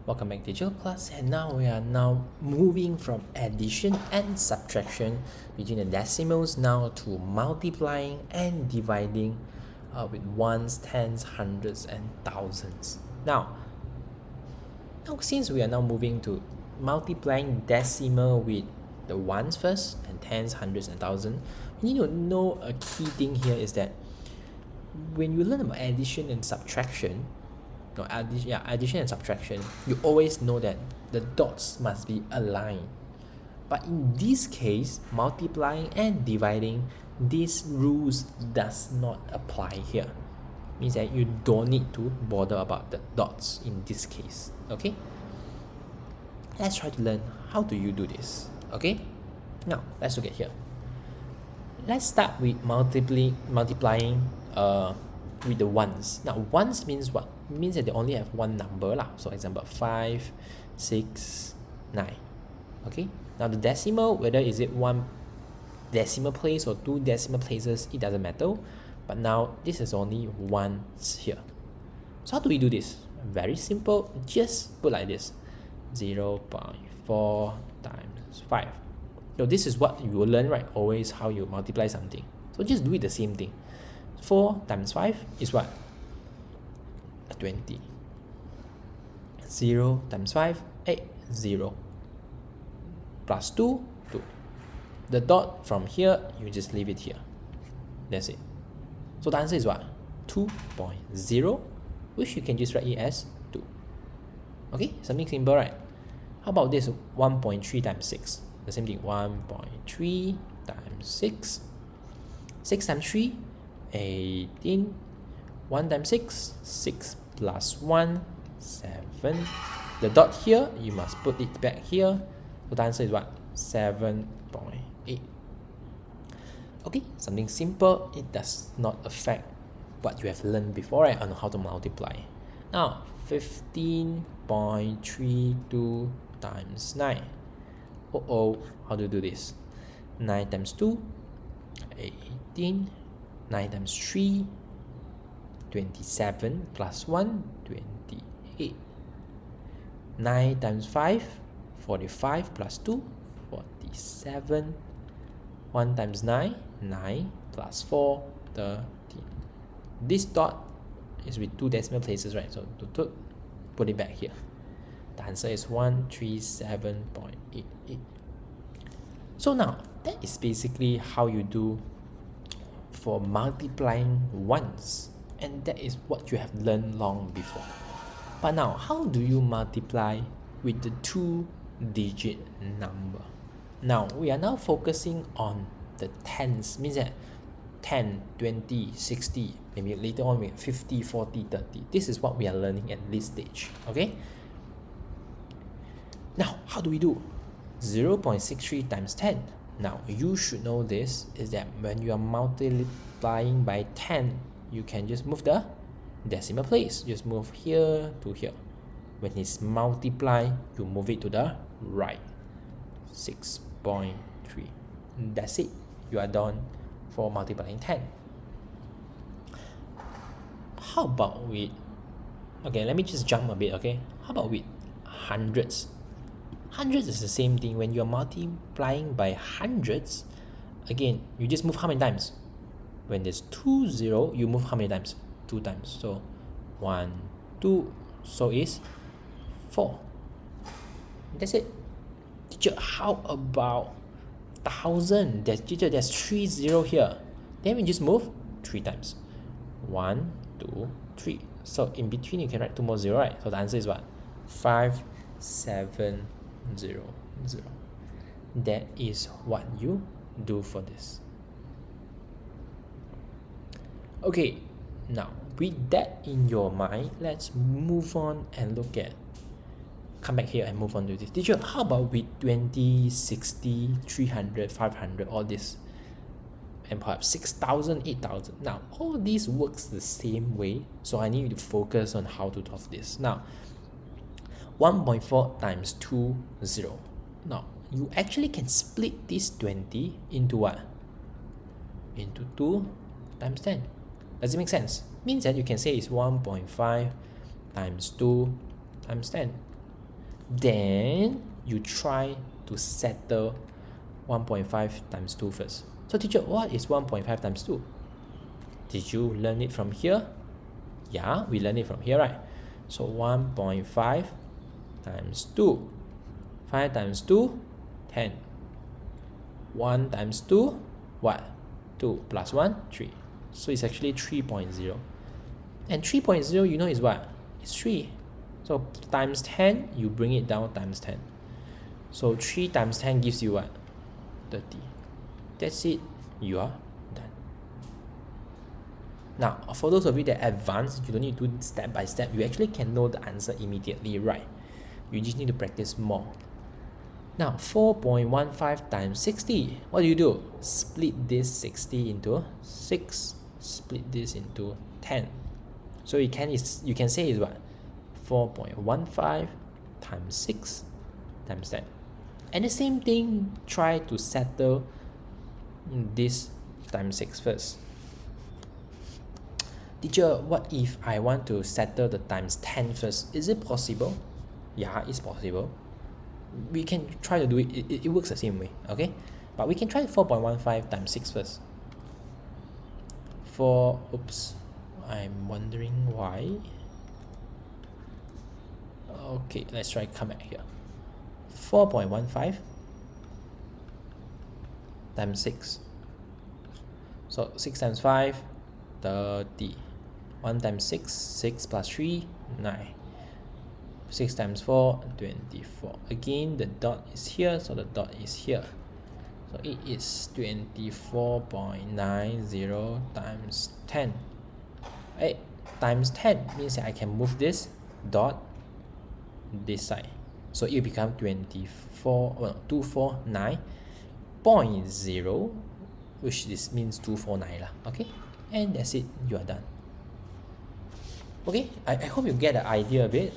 Welcome back to digital class, and now we are moving from addition and subtraction between the decimals now to multiplying and dividing with ones, tens, hundreds, and thousands. Now since we are now moving to multiplying decimal with the ones first and tens, hundreds, and thousands, you need to know a key thing here is that when you learn about addition and subtraction, addition and subtraction, you always know that the dots must be aligned. But in this case, multiplying and dividing, these rules does not apply here. Means that you don't need to bother about the dots in this case. Okay? Let's try to learn how do you do this. Okay? Now, let's look at here. Let's start with multiplying with the ones. Now, ones means what? It means that they only have one number lah. So example 5, 6, 9. Okay? Now the decimal, whether is it one decimal place or two decimal places, it doesn't matter. But now this is only ones here. So how do we do this? Very simple. Just put like this. 0.4 times 5. So this is what you will learn, right? Always how you multiply something. So just do it the same thing. 4 times 5 is what? 20. 0 times 5, 8, 0. Plus 2, 2. The dot from here, you just leave it here. That's it. So the answer is what? 2.0, which you can just write it as 2. Okay, something simple, right? How about this 1.3 times 6? The same thing, 1.3 times 6. 6 times 3, 18. 1 times 6, 6 plus 1, 7. The dot here, you must put it back here. So the answer is what? 7.8. Okay, something simple. It does not affect what you have learned before, right, on how to multiply. Now, 15.32 times 9. How do you do this? 9 times 2, 18. 9 times 3, 27 plus 1, 28. 9 times 5, 45 plus 2, 47. 1 times 9, 9 plus 4, 13. This dot is with two decimal places, right? So to put it back here. The answer is 137.88. So now, that is basically how you do for multiplying ones, and that is what you have learned long before. But now, how do you multiply with the 2-digit number? Now, we are now focusing on the tens, means that 10, 20, 60, maybe later on we have 50, 40, 30. This is what we are learning at this stage, okay? Now, how do we do? 0.63 times 10. Now, you should know this is that when you are multiplying by 10, you can just move the decimal place. Just move here to here. When it's multiply, you move it to the right. 6.3. That's it. You are done for multiplying 10. How about with... Okay, let me just jump a bit, okay? How about with hundreds? Hundreds is the same thing. When you're multiplying by hundreds, again, you just move how many times? When there's 2 0, you move how many times? 2 times. So 1, 2, so is 4. That's it. Teacher, how about 1,000? Teacher, there's 3 0 here. Then we just move 3 times. 1, 2, 3. So in between you can write 2 more 0, right? So the answer is what? 5, 7, 0, 0. That is what you do for this. Okay, now with that in your mind, let's move on and look at, come back here and move on to this. Teacher, how about with 20, 60, 300, 500, all this, and perhaps 6,000, 8,000. Now, all this works the same way, so I need you to focus on how to solve this. Now, 1.4 times 2, 0. Now, you actually can split this 20 into what? Into 2 times 10. Does it make sense? Means that you can say it's 1.5 times 2 times 10. Then you try to settle 1.5 times 2 first. So teacher, what is 1.5 times 2? Did you learn it from here? Yeah, we learned it from here, right? So 1.5 times 2. 5 times 2, 10. 1 times 2, what? 2 plus 1, 3. So it's actually 3.0. And 3.0, you know, is what? It's 3. So times 10, you bring it down times 10. So 3 times 10 gives you what? 30. That's it. You are done. Now, for those of you that advance, you don't need to do step by step. You actually can know the answer immediately, right? You just need to practice more. Now, 4.15 times 60. What do? Split this 60 into 6. Split this into 10. So you can say is what? 4.15 times 6 times 10. And the same thing, try to settle this times 6 first. Teacher, what if I want to settle the times 10 first? Is it possible? Yeah, it's possible. We can try to do it. It works the same way, okay? But we can try 4.15 times 6 first. I'm wondering why. Okay, let's try come back here. 4.15 times 6. So 6 times 5, 30. 1 times 6, 6 plus 3, 9. 6 times 4, 24. Again, the dot is here, so the dot is here. So it is 24.90 times 10. Times 10 means that I can move this dot this side. So it will become 249.0, which this means 249 lah. Okay, and that's it. You are done. Okay, I hope you get the idea a bit.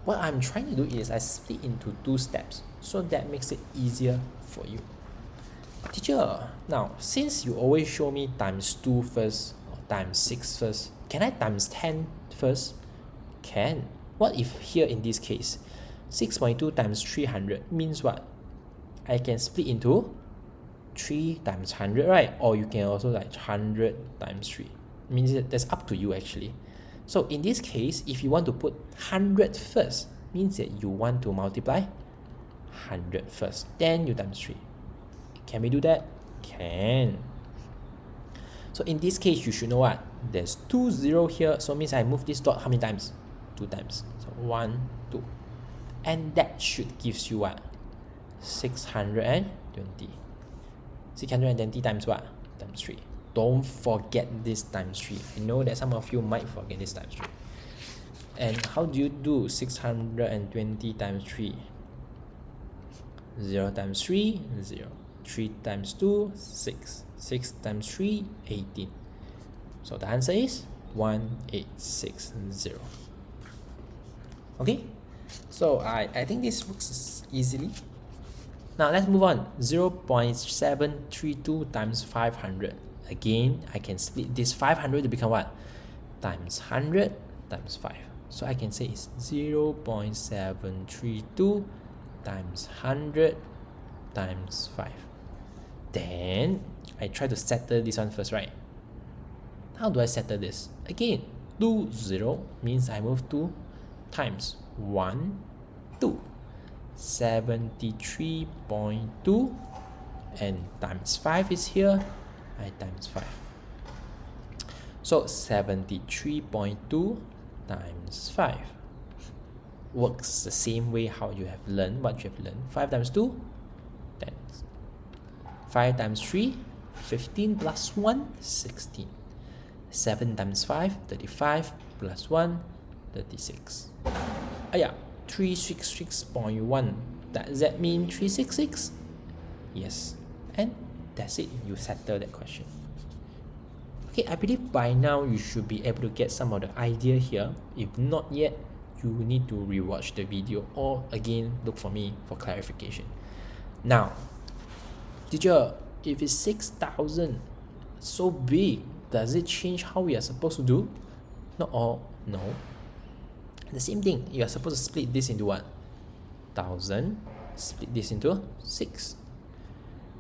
What I'm trying to do is I split into 2 steps, so that makes it easier for you. Teacher, now since you always show me times 2 first or times 6 first, can I times 10 first? Can. What if here in this case 6.2 times 300 means what? I can split into 3 times 100, right? Or you can also like 100 times 3. Means that that's up to you actually. So in this case, if you want to put 100 first, means that you want to multiply 100 first, then you times 3. Can we do that? Can. So in this case, you should know what? There's 2 0 here, so means I move this dot how many times? 2 times. So 1, 2. And that should gives you what? 620. 620 times what? Times 3. Don't forget this times 3. I know that some of you might forget this times 3. And how do you do 620 times 3? 0 times 3, 0. 3 times 2, 6. 6 times 3, 18. So the answer is 1860. Okay? So I think this works easily. Now let's move on. 0.732 times 500. Again, I can split this 500 to become what? Times 100 times 5. So I can say it's 0.732 times 100 times 5. Then I try to settle this one first, right? How do I settle this? Again, 2 0 means I move 2 times 1 2. 73.2 and times 5 is here. I times 5. So 73.2 times 5 works the same way how you have learned what you have learned. 5 times 2, 10. 5 times 3, 15 plus 1, 16. 7 times 5, 35 plus 1, 36. 366.1. Does that mean 366? Yes. And that's it. You settle that question. Okay, I believe by now you should be able to get some of the idea here. If not yet, you need to rewatch the video or again look for me for clarification. Now, teacher, if it's 6,000, so big, does it change how we are supposed to do? Not all. No. The same thing, you are supposed to split this into what? 1000, split this into 6.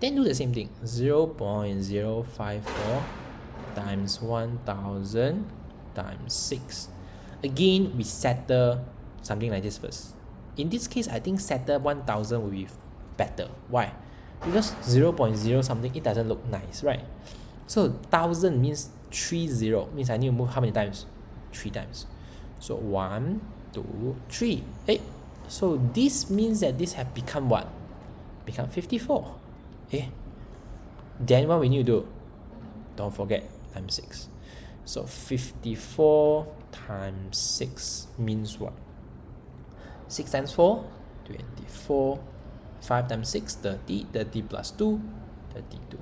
Then do the same thing, 0.054 times 1000 times 6. Again, we settle something like this first. In this case, I think settle 1000 will be better. Why? Because 0.0 something, it doesn't look nice, right? So 1000 means 30, means I need to move how many times? 3 times. So 1, 2, 3. Hey, so this means that this have become what? Become 54. Okay. Then what we need to do? Don't forget times 6. So 54 times 6 means what? 6 times 4, 24. 5 times 6, 30. 30 plus 2, 32.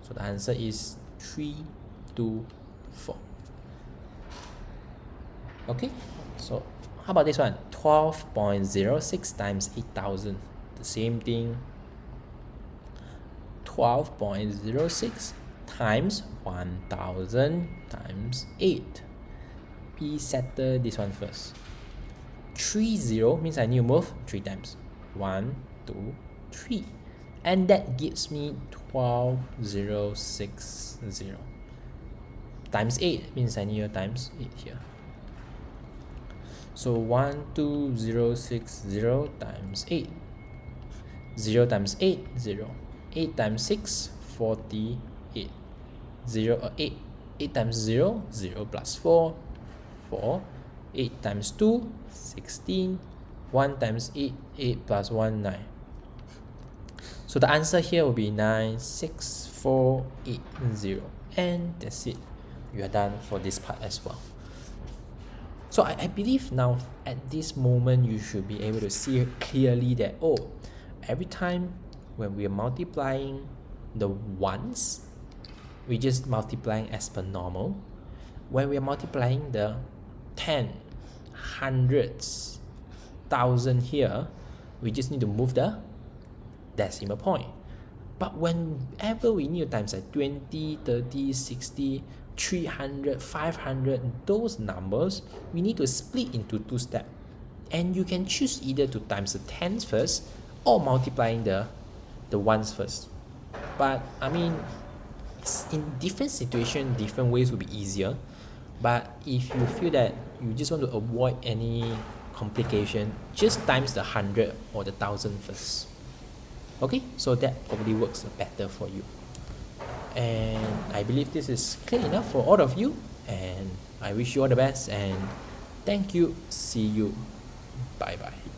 So the answer is 3, 2, 4. Okay, so how about this one? 12.06 times 8000. The same thing. 12.06 times 1000 times 8. We settle this one first. 30 means I need to move 3 times. 1, 2, 3. And that gives me 12060. Times 8 means I need to times 8 here. So 12060 times 8. 0 times 8, 0. 8 times 6, 48. 8. 8 times 0, 0 plus 4, 4. 8 times 2, 16. 1 times 8, 8 plus 1, 9. So the answer here will be 96480. And that's it. You are done for this part as well. So I believe now at this moment you should be able to see clearly that, oh, every time when we are multiplying the ones, we just multiplying as per normal. When we are multiplying the 10, hundreds, thousand here, we just need to move the decimal point. But whenever we need to times like 20, 30, 60, 300, 500, those numbers, we need to split into 2 steps. And you can choose either to times the tens first or multiplying the ones first. But I mean, in different situations, different ways will be easier. But if you feel that you just want to avoid any complication, just times the 100 or the 1000 first. Okay, so that probably works better for you. And I believe this is clear enough for all of you, and I wish you all the best, and thank you. See you. Bye bye.